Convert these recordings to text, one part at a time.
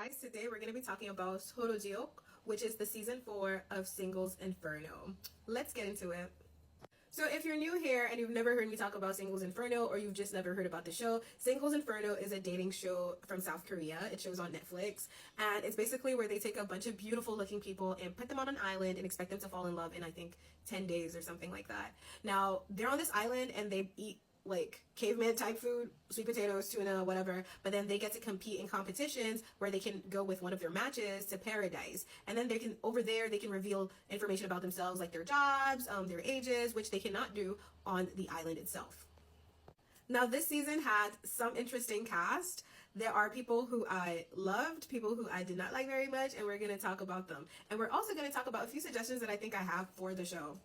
guys, today we're going to be talking about Horojiok, which is the season 4 of Singles Inferno. Let's get into it. So if you're new here and you've never heard me talk about Singles Inferno, or you've just never heard about the show, Singles Inferno is a dating show from South Korea. It shows on Netflix, and it's basically where they take a bunch of beautiful looking people and put them on an island and expect them to fall in love in, I think, 10 days or something like that. Now, they're on this island and they eat like caveman type food, sweet potatoes, tuna, whatever, but then they get to compete in competitions where they can go with one of their matches to paradise, and then they can, over there, they can reveal information about themselves, like their jobs, their ages, which they cannot do on the island itself. Now, this season had some interesting cast. There are people who I loved, people who I did not like very much, and we're going to talk about them. And we're also going to talk about a few suggestions that I think I have for the show.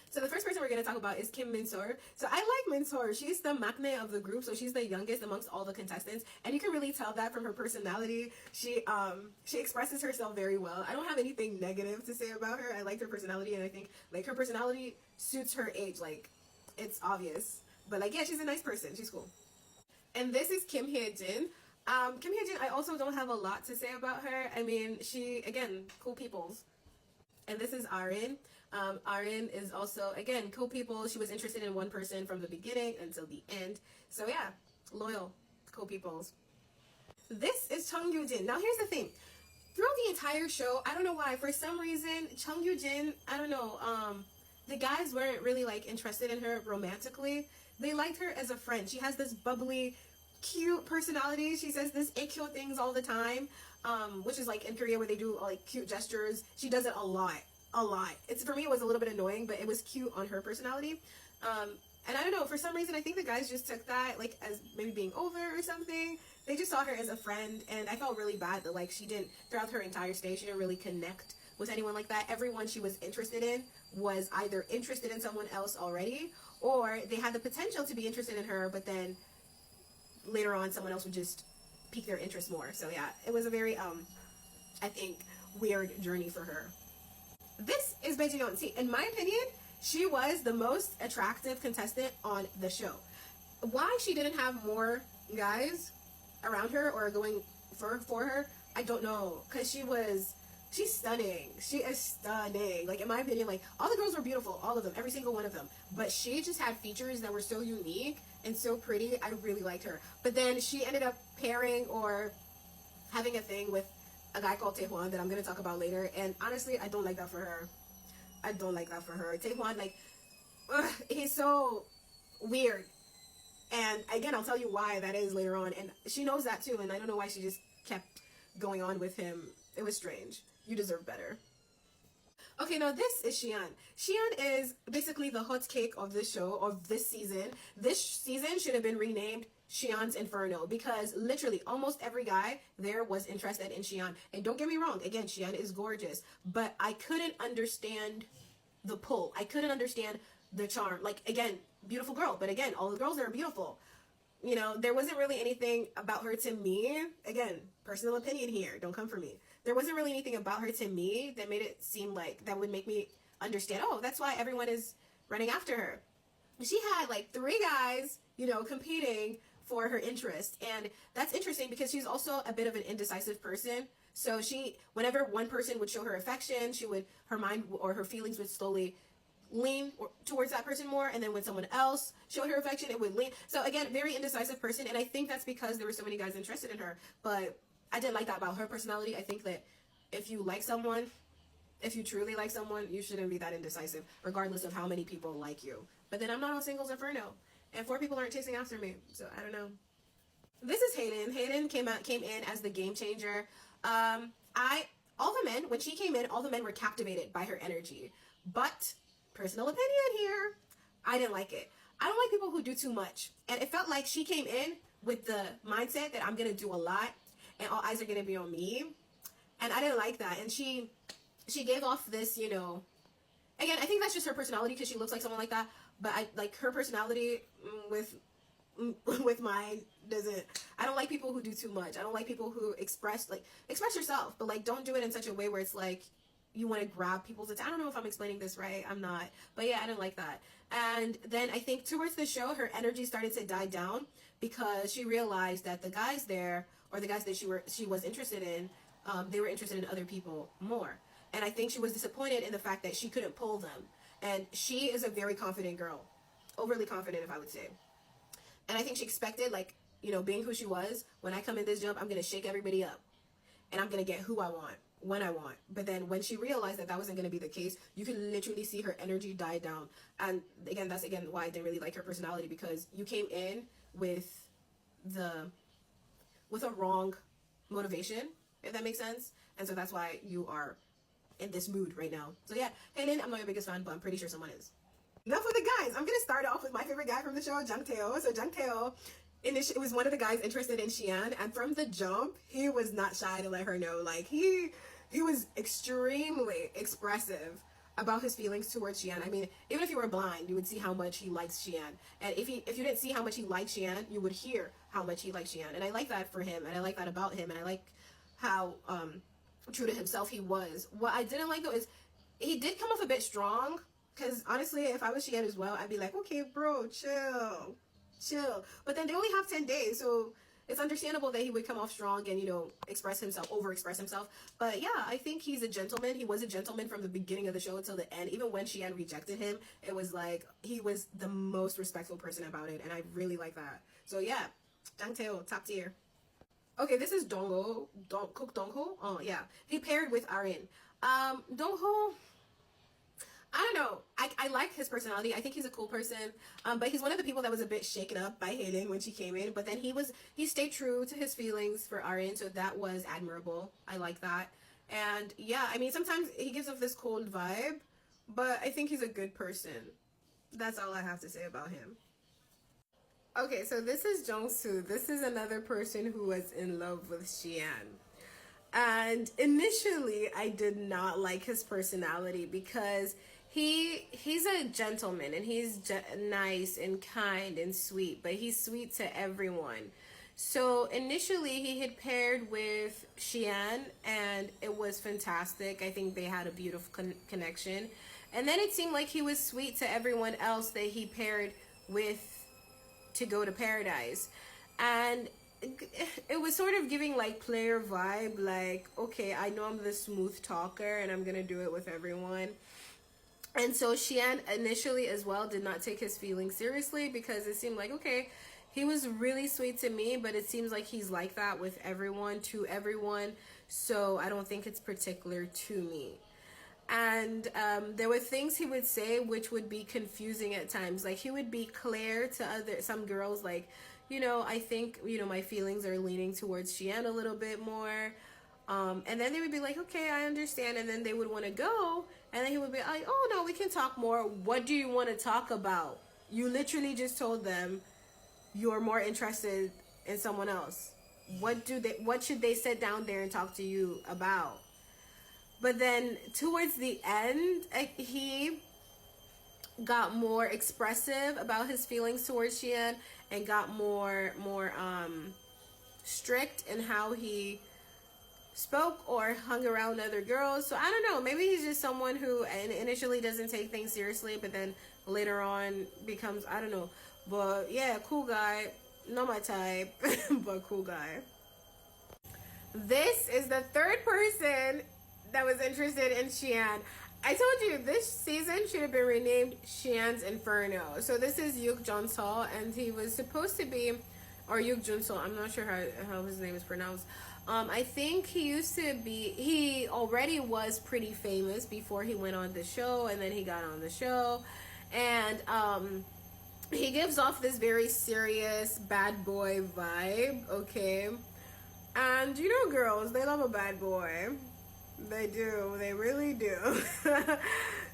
So the first person we're going to talk about is Kim Min-sor. So I like Min-sor. She's the maknae of the group, so she's the youngest amongst all the contestants, and you can really tell that from her personality. She expresses herself very well. I don't have anything negative to say about her. I like her personality, and I think like her personality suits her age. Like, it's obvious. But like, yeah, she's a nice person. She's cool. And this is Kim Hye-jin. Kim Hye-jin, I also don't have a lot to say about her. I mean, she, again, cool peoples. And this is Arin. Arin is also, again, cool people. She was interested in one person from the beginning until the end. So yeah, loyal, cool peoples. This is Chung Yoo-jin. Now here's the thing. Throughout the entire show, I don't know why, for some reason, Chung Yoo-jin, I don't know, the guys weren't really like interested in her romantically. They liked her as a friend. She has this bubbly, cute personality. She says this ikkyo things all the time, which is like in Korea where they do like cute gestures. She does it a lot. It's, for me, it was a little bit annoying, but it was cute on her personality. And I don't know, for some reason I think the guys just took that like as maybe being over or something. They just saw her as a friend, and I felt really bad that like she didn't, throughout her entire stay, she didn't really connect with anyone like that. Everyone she was interested in was either interested in someone else already, or they had the potential to be interested in her, but then later on someone else would just pique their interest more. So yeah, it was a very I think weird journey for her. This is Bae Ji-yeon. See, in my opinion, she was the most attractive contestant on the show. Why she didn't have more guys around her or going for her, I don't know. Because she's stunning. She is stunning. Like, in my opinion, like, all the girls were beautiful. All of them. Every single one of them. But she just had features that were so unique and so pretty. I really liked her. But then she ended up pairing or having a thing with a guy called Taehwan that I'm going to talk about later. And honestly, I don't like that for her. I don't like that for her. Taehwan, like, he's so weird. And again, I'll tell you why that is later on. And she knows that too. And I don't know why she just kept going on with him. It was strange. You deserve better. Okay, now this is Xian. Xian is basically the hot cake of this show, of this season. This season should have been renamed Xian's Inferno, because literally almost every guy there was interested in Xian. And don't get me wrong, again, Xian is gorgeous, but I couldn't understand the pull. I couldn't understand the charm. Like, again, beautiful girl, but again, all the girls are beautiful. You know, there wasn't really anything about her to me. Again, personal opinion here, don't come for me. There wasn't really anything about her to me that made it seem like, that would make me understand, oh, that's why everyone is running after her. She had like 3 guys, you know, competing for her interest. And that's interesting because she's also a bit of an indecisive person. So whenever one person would show her affection, her mind or her feelings would slowly lean towards that person more. And then when someone else showed her affection, it would lean. So again, very indecisive person. And I think that's because there were so many guys interested in her. But I didn't like that about her personality. I think that if you like someone, if you truly like someone, you shouldn't be that indecisive, regardless of how many people like you. But then I'm not on Singles Inferno, and 4 people aren't chasing after me, so I don't know. This is Hayden. Hayden came in as the game changer. All the men, when she came in, all the men were captivated by her energy. But, personal opinion here, I didn't like it. I don't like people who do too much. And it felt like she came in with the mindset that I'm going to do a lot, and all eyes are going to be on me. And I didn't like that. And she gave off this, you know, again, I think that's just her personality because she looks like someone like that. But I like her personality with mine doesn't. I don't like people who do too much. I don't like people who express yourself, but like don't do it in such a way where it's like you want to grab people's attention. I don't know if I'm explaining this right. I'm not. But yeah, I didn't like that. And then I think towards the show, her energy started to die down because she realized that the guys there or the guys that she was interested in, they were interested in other people more. And I think she was disappointed in the fact that she couldn't pull them. And she is a very confident girl, overly confident, if I would say. And I think she expected, like, you know, being who she was, when I come in this jump, I'm going to shake everybody up. And I'm going to get who I want, when I want. But then when she realized that that wasn't going to be the case, you can literally see her energy die down. And again, that's again why I didn't really like her personality, because you came in with a wrong motivation, if that makes sense. And so that's why you are in this mood right now. So yeah, Hayden, I'm not your biggest fan, but I'm pretty sure someone is. Now for the guys, I'm gonna start off with my favorite guy from the show, Jang Theo. So Jang Theo, it was one of the guys interested in Xian, and from the jump, he was not shy to let her know. Like, he was extremely expressive about his feelings towards Xian. I mean, even if you were blind, you would see how much he likes Xian. And if you didn't see how much he liked Xian, you would hear how much he liked Xian. And I like that for him, and I like that about him, and I like how true to himself he was. What I didn't like, though, is he did come off a bit strong, because honestly, if I was Xian as well, I'd be like, okay, bro, chill. But then they only have 10 days, so it's understandable that he would come off strong and, you know, overexpress himself. But yeah, I think he's a gentleman. He was a gentleman from the beginning of the show until the end. Even when Xian rejected him, it was like he was the most respectful person about it, and I really like that. So yeah, Jang Theo, top tier. Okay, this is Dongho. Dongho? Oh yeah, he paired with Arin. Dongho, I don't know. I like his personality. I think he's a cool person. But he's one of the people that was a bit shaken up by Hayden when she came in. But then he stayed true to his feelings for Arin, so that was admirable. I like that. And yeah, I mean, sometimes he gives off this cold vibe, but I think he's a good person. That's all I have to say about him. Okay, so this is Jongsu. This is another person who was in love with Xian. And initially, I did not like his personality because he's a gentleman, and he's nice and kind and sweet, but he's sweet to everyone. So initially, he had paired with Xian, and it was fantastic. I think they had a beautiful connection. And then it seemed like he was sweet to everyone else that he paired with to go to paradise. And it was sort of giving like player vibe, like, okay, I know I'm the smooth talker and I'm gonna do it with everyone. And so Xian initially as well did not take his feelings seriously, because it seemed like, okay, he was really sweet to me, but it seems like he's like that with everyone, to everyone, so I don't think it's particular to me. And there were things he would say which would be confusing at times. Like, he would be clear to some girls, like, you know, I think, you know, my feelings are leaning towards Xian a little bit more. And then they would be like, okay, I understand. And then they would want to go. And then he would be like, oh, no, we can talk more. What do you want to talk about? You literally just told them you're more interested in someone else. What should they sit down there and talk to you about? But then towards the end, he got more expressive about his feelings towards Xian, and got more strict in how he spoke or hung around other girls. So I don't know, maybe he's just someone who initially doesn't take things seriously, but then later on becomes, I don't know. But yeah, cool guy, not my type, but cool guy. This is the third person that was interested in Xian. I told you this season should have been renamed Xian's Inferno. So this is Yuk Jun-sol, and he was supposed to be, or Yuk Jun-sol, I'm not sure how his name is pronounced. I think he already was pretty famous before he went on the show, and then he got on the show. And he gives off this very serious bad boy vibe, okay? And you know, girls, they love a bad boy. They do. They really do.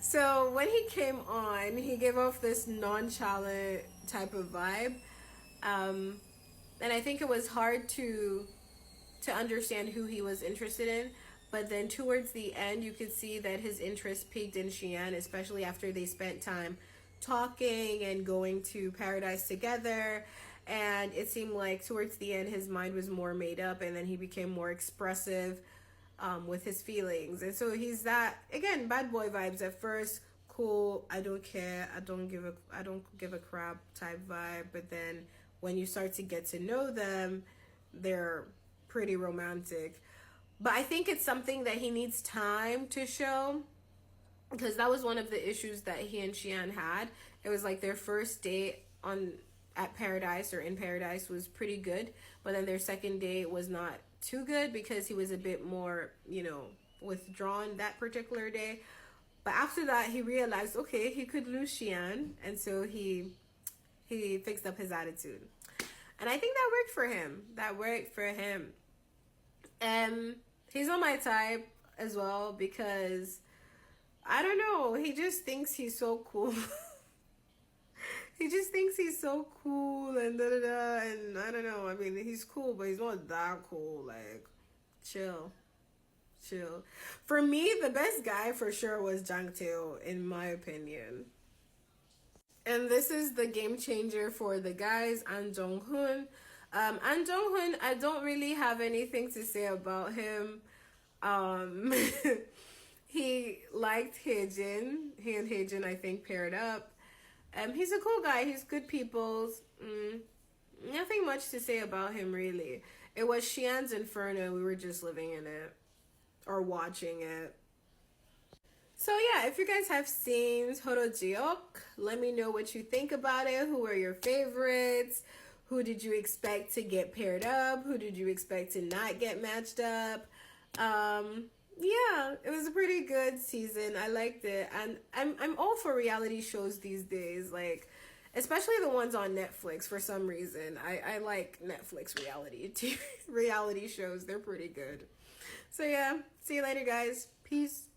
So when he came on, he gave off this nonchalant type of vibe. And I think it was hard to understand who he was interested in. But then towards the end, you could see that his interest peaked in Xian, especially after they spent time talking and going to paradise together. And it seemed like towards the end, his mind was more made up, and then he became more expressive with his feelings. And so he's that, again, bad boy vibes at first, cool, I don't care, I don't give a crap type vibe. But then when you start to get to know them, they're pretty romantic. But I think it's something that he needs time to show, because that was one of the issues that he and Xian had. It was like their first date at Paradise or in Paradise was pretty good, but then their second date was not too good because he was a bit more, withdrawn that particular day. But after that, he realized, okay, he could lose Xian, and so he fixed up his attitude. And I think that worked for him. He's on my type as well because, I don't know, he just thinks he's so cool. He just thinks he's so cool and da-da-da, and I don't know, I mean, he's cool, but he's not that cool. Like, chill. For me, the best guy for sure was Jang Theo, in my opinion. And this is the game changer for the guys, An Jong-hoon. An Jong-hoon, I don't really have anything to say about him. He liked Haejin. He and Haejin, I think, paired up. He's a cool guy. He's good people's. Nothing much to say about him, really. It was Xian's Inferno. We were just living in it. Or watching it. So yeah, if you guys have seen Horojiok, let me know what you think about it. Who are your favorites? Who did you expect to get paired up? Who did you expect to not get matched up? Yeah, it was a pretty good season. I liked it, and I'm all for reality shows these days, like especially the ones on Netflix. For some reason, I like Netflix reality shows. They're pretty good. So yeah, see you later, guys. Peace.